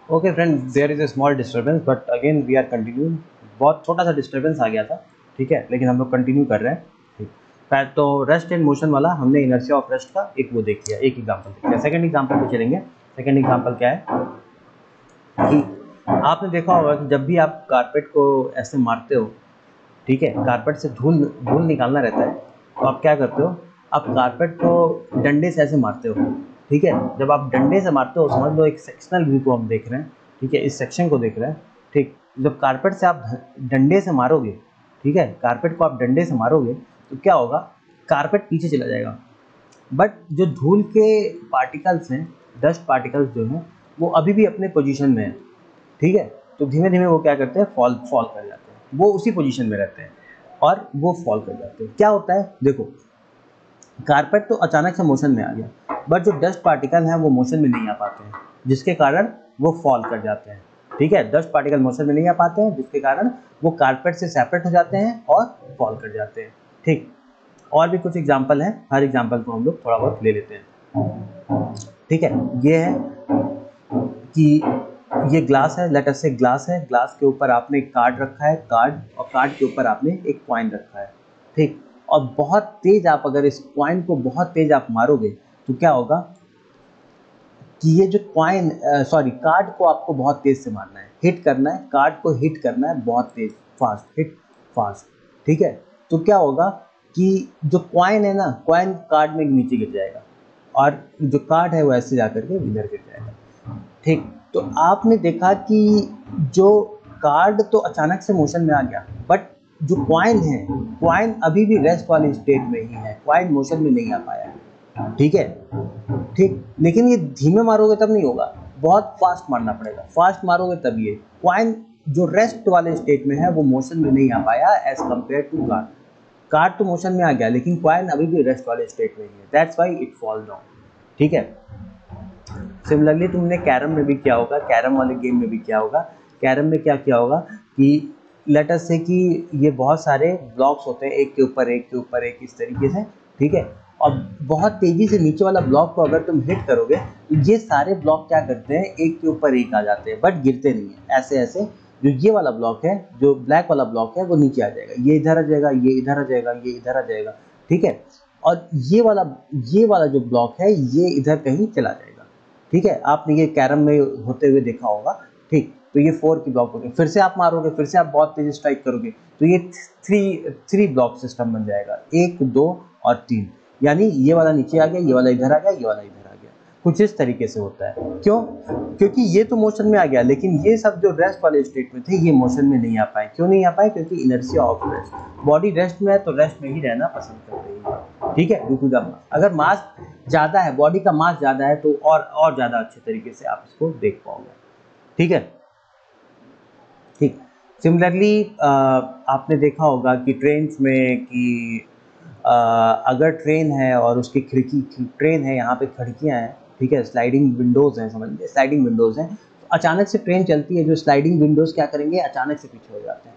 Okay friend, there is a small disturbance but again we are continuing. बहुत छोटा सा disturbance आ गया था, ठीक है, लेकिन हम लोग कंटिन्यू कर रहे हैं। ठीक, तो रेस्ट एंड मोशन वाला हमने इनर्शिया ऑफ रेस्ट का एक वो देख लिया, एक एग्जांपल देख लिया। सेकंड एग्जांपल पे चलेंगे। सेकंड एग्जांपल क्या है कि आपने देखा होगा कि जब भी आप कारपेट को ऐसे मारते हो, ठीक है, कारपेट से धूल धूल निकालना रहता है, तो आप क्या करते हो, आप कारपेट को डंडे से ऐसे मारते हो, ठीक है। जब आप डंडे से मारते हो, समझ लो एक सेक्शनल व्यू को हम देख रहे हैं, ठीक है, इस सेक्शन को देख रहे हैं, ठीक। जब कारपेट से आप डंडे से मारोगे, ठीक है, कारपेट को आप डंडे से मारोगे तो क्या होगा, कारपेट पीछे चला जाएगा। बट जो धूल के पार्टिकल्स हैं, डस्ट पार्टिकल्स जो हैं, वो अभी भी अपने पोजीशन में हैं, ठीक है। तो धीमे धीमे वो क्या करते हैं, फॉल फॉल कर जाते हैं, वो उसी पोजीशन में रहते हैं और वो फॉल कर जाते हैं। क्या होता है, देखो, कारपेट तो अचानक से मोशन में आ गया, बट जो डस्ट पार्टिकल हैं वो मोशन में नहीं आ पाते हैं, जिसके कारण वो फॉल कर जाते हैं, ठीक है। डस्ट पार्टिकल मोशन में नहीं आ पाते हैं, जिसके कारण वो कारपेट से सेपरेट हो जाते हैं और फॉल कर जाते हैं, ठीक। और भी कुछ एग्जाम्पल हैं, हर एग्जाम्पल को हम लोग थोड़ा बहुत ले लेते हैं, ठीक है। ये है कि ये ग्लास है, लेट अस से ग्लास है, ग्लास के ऊपर आपने एक कार्ड रखा है, कार्ड, और कार्ड के ऊपर आपने एक कॉइन रखा है, ठीक। और बहुत तेज आप अगर इस कॉइन को बहुत तेज आप मारोगे तो क्या होगा कि ये जो कॉइन, सॉरी, कार्ड को आपको बहुत तेज से मारना है, हिट करना है, कार्ड को हिट करना है बहुत तेज, फास्ट हिट, फास्ट, ठीक है। तो क्या होगा कि जो कॉइन है ना, कॉइन कार्ड में नीचे गिर जाएगा और जो कार्ड है वो ऐसे जाकर के इधर गिर जाएगा, ठीक। तो आपने देखा कि जो कार्ड तो अचानक से मोशन में आ गया, बट जो कॉइन है, कॉइन अभी भी रेस्ट वाले स्टेट में ही है, कॉइन मोशन में नहीं आ पाया है, ठीक है, ठीक। लेकिन ये धीमे मारोगे तब नहीं होगा, बहुत फास्ट मारना पड़ेगा, फास्ट मारोगे तब ये कॉइन जो रेस्ट वाले स्टेट में है वो मोशन में नहीं आ पाया as compare to card. Card तो मोशन में आ गया, लेकिन कॉइन अभी भी रेस्ट वाले स्टेट में ही है, that's why it fall down, ठीक है। सिमिलरली तुमने कैरम में भी किया होगा, कैरम वाले गेम में भी किया होगा। कैरम में क्या किया होगा कि लेट अस से कि ये बहुत सारे ब्लॉक्स होते हैं, एक के ऊपर एक के ऊपर एक, इस तरीके से, ठीक है। और बहुत तेजी से नीचे वाला ब्लॉक को अगर तुम हिट करोगे तो ये सारे ब्लॉक क्या करते हैं, एक के ऊपर एक आ जाते हैं, बट गिरते नहीं है, ऐसे ऐसे। जो ये वाला ब्लॉक है, जो ब्लैक वाला ब्लॉक है, वो नीचे आ जाएगा, ये इधर आ जाएगा, ये इधर आ जाएगा, ये इधर आ जाएगा, ठीक है। और ये वाला जो ब्लॉक है ये इधर कहीं चला जाएगा, ठीक है। आपने ये कैरम में होते हुए देखा होगा, ठीक। तो ये 4 की ब्लॉक होगी, फिर से आप मारोगे, फिर से आप बहुत तेज स्ट्राइक करोगे तो ये थ्री ब्लॉक सिस्टम बन जाएगा, 1 2 और 3। यानी ये वाला नीचे आ गया, ये वाला इधर आ गया, ये वाला इधर आ गया, कुछ इस तरीके से होता है। क्यों? क्योंकि ये तो मोशन में आ गया, लेकिन ये सब जो रेस्ट वाले स्टेट में थे ये मोशन में नहीं आ पाए। क्यों नहीं आ पाए? क्योंकि inertia of rest, body rest में है तो रेस्ट में ही रहना पसंद कर रही है, ठीक है। ड्यू टू द अगर मास ज़्यादा है, बॉडी का मास ज़्यादा है, तो और ज़्यादा अच्छे तरीके से आप इसको देख पाओगे, ठीक है, ठीक। सिमिलरली आपने देखा होगा कि ट्रेन्स में कि अगर ट्रेन है और उसकी खिड़की, ट्रेन है, यहाँ पे खिड़कियाँ हैं, ठीक है, स्लाइडिंग विंडोज़ हैं, समझ लीजिए स्लाइडिंग विंडोज़ हैं, तो अचानक से ट्रेन चलती है, जो स्लाइडिंग विंडोज़ क्या करेंगे, अचानक से पीछे हो जाते हैं,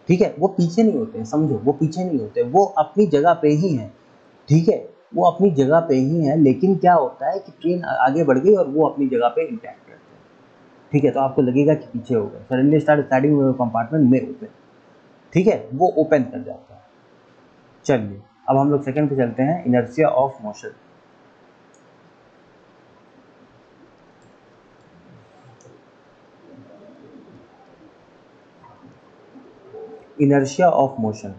ठीक है। वो पीछे नहीं होते हैं, समझो, वो पीछे नहीं होते, वो अपनी जगह पे ही हैं, ठीक है, वो अपनी जगह पे ही हैं। लेकिन क्या होता है कि ट्रेन आगे बढ़ गई और वो अपनी जगह पे इंटैक्ट रहते हैं, ठीक है। तो आपको लगेगा कि पीछे हो गए, सडनली स्टार्ट स्लाइडिंग कंपार्टमेंट में ओपन, ठीक है, वो ओपन कर जाता है। चलिए, अब हम लोग सेकंड पे चलते हैं, inertia of motion. Inertia of motion,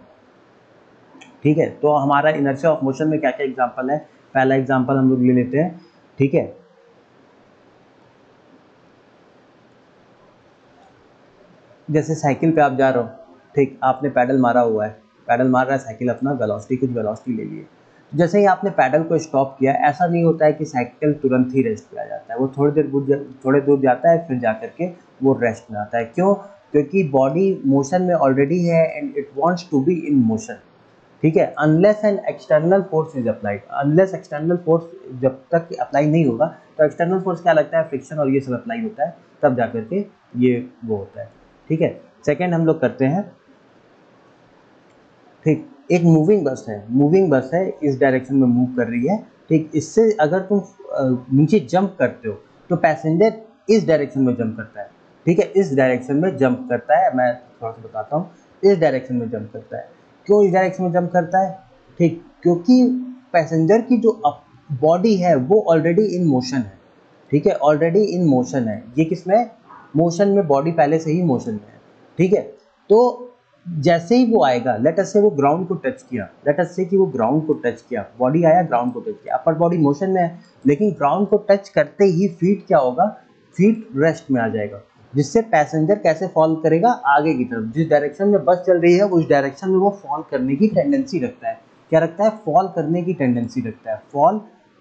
ठीक है। तो हमारा इनर्शिया ऑफ मोशन में क्या क्या एग्जांपल है? पहला एग्जांपल हम लोग ले लेते हैं, ठीक है। जैसे साइकिल पे आप जा रहे हो, ठीक, आपने पैडल मारा हुआ है, पैडल मार रहा है साइकिल, अपना वेलोसिटी, कुछ वेलोसिटी ले लिए। जैसे ही आपने पैडल को स्टॉप किया, ऐसा नहीं होता है कि साइकिल तुरंत ही रेस्ट पे आ जाता है, वो थोड़े दूर जाता है, फिर जाकर के वो रेस्ट में आता है। क्यों? क्योंकि बॉडी मोशन में ऑलरेडी है and it wants to be in motion, ठीक है। Unless an external force is applied, unless external force जब तक अप्लाई नहीं होगा, तो एक्सटर्नल फोर्स क्या लगता है, फ्रिक्शन और ये सब अप्लाई होता है, तब जाकर के ये वो होता है, ठीक है। सेकेंड हम लोग करते हैं, ठीक, एक मूविंग बस है, मूविंग बस है, इस डायरेक्शन में मूव कर रही है, ठीक। इससे अगर तुम नीचे जंप करते हो तो पैसेंजर इस डायरेक्शन में जंप करता है, ठीक है, इस डायरेक्शन में जंप करता है। मैं थोड़ा सा बताता हूँ, इस डायरेक्शन में जंप करता है। क्यों इस डायरेक्शन में जंप करता है? ठीक, क्योंकि पैसेंजर की जो बॉडी है वो ऑलरेडी इन मोशन है, ठीक है, ऑलरेडी इन मोशन है। ये किसमें? मोशन में, बॉडी पहले से ही मोशन में है, ठीक है। तो जैसे ही वो आएगा, लेट अस से वो ग्राउंड को टच किया, लेट अस से कि वो ग्राउंड को टच किया, बॉडी आया ग्राउंड को टच किया, अपर बॉडी मोशन में है, लेकिन ग्राउंड को टच करते ही फीट क्या होगा? फीट रेस्ट में आ जाएगा, जिससे पैसेंजर कैसे फॉल करेगा? आगे की तरफ, जिस डायरेक्शन में बस चल रही है उस डायरेक्शन में वो फॉल करने की टेंडेंसी रखता है। क्या रखता है? फॉल करने की टेंडेंसी रखता है, फॉल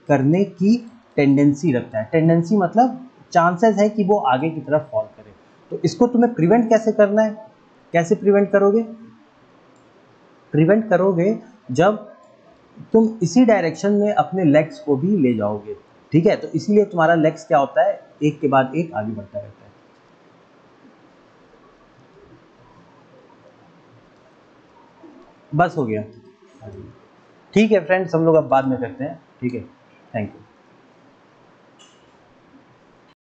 करने की टेंडेंसी रखता है। टेंडेंसी मतलब चांसेस है कि वो आगे की तरफ फॉल करे। तो इसको तुम्हें प्रिवेंट कैसे करना है? कैसे प्रिवेंट करोगे? प्रिवेंट करोगे जब तुम इसी डायरेक्शन में अपने लेग्स को भी ले जाओगे, ठीक है। तो इसीलिए तुम्हारा लेग्स क्या होता है? एक के बाद एक आगे बढ़ता रहता है। बस हो गया। ठीक है फ्रेंड्स, हम लोग अब बाद में करते हैं, ठीक है। Thank you.